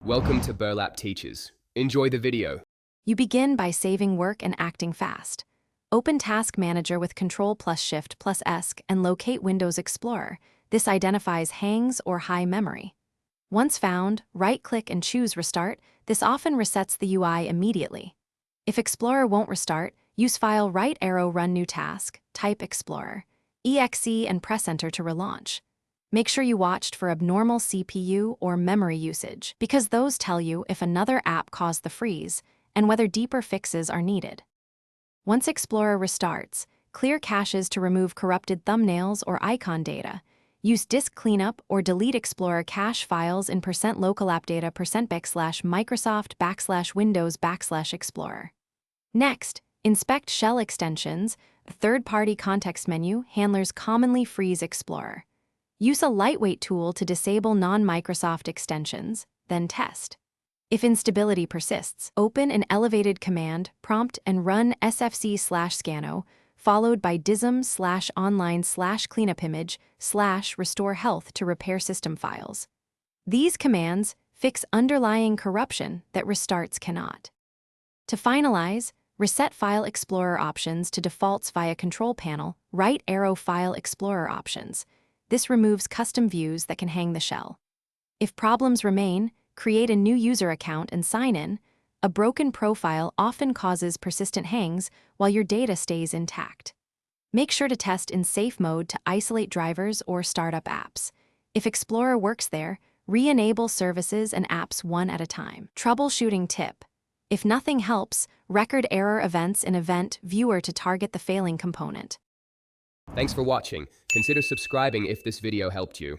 Welcome to Burlap Teachers. Enjoy the video. You begin by saving work and acting fast. Open Task Manager with Ctrl+Shift+ESC and locate Windows Explorer. This identifies hangs or high memory. Once found, right-click and choose Restart. This often resets the UI immediately. If Explorer won't restart, use File right arrow Run New Task, type Explorer, EXE and press Enter to relaunch. Make sure you watched for abnormal CPU or memory usage, because those tell you if another app caused the freeze and whether deeper fixes are needed. Once Explorer restarts, clear caches to remove corrupted thumbnails or icon data. Use disk cleanup or delete Explorer cache files in %localappdata %Microsoft \Windows\Explorer. Next, inspect shell extensions. A third-party context menu handlers commonly freeze Explorer. Use a lightweight tool to disable non-Microsoft extensions, then test. If instability persists, open an elevated command prompt and run sfc/scano, followed by dism/online/cleanupimage/restore health to repair system files. These commands fix underlying corruption that restarts cannot. To finalize, reset File Explorer options to defaults via Control Panel, right arrow File Explorer options. This removes custom views that can hang the shell. If problems remain, create a new user account and sign in. A broken profile often causes persistent hangs while your data stays intact. Make sure to test in safe mode to isolate drivers or startup apps. If Explorer works there, re-enable services and apps one at a time. Troubleshooting tip. If nothing helps, record error events in Event Viewer to target the failing component. Thanks for watching. Consider subscribing if this video helped you.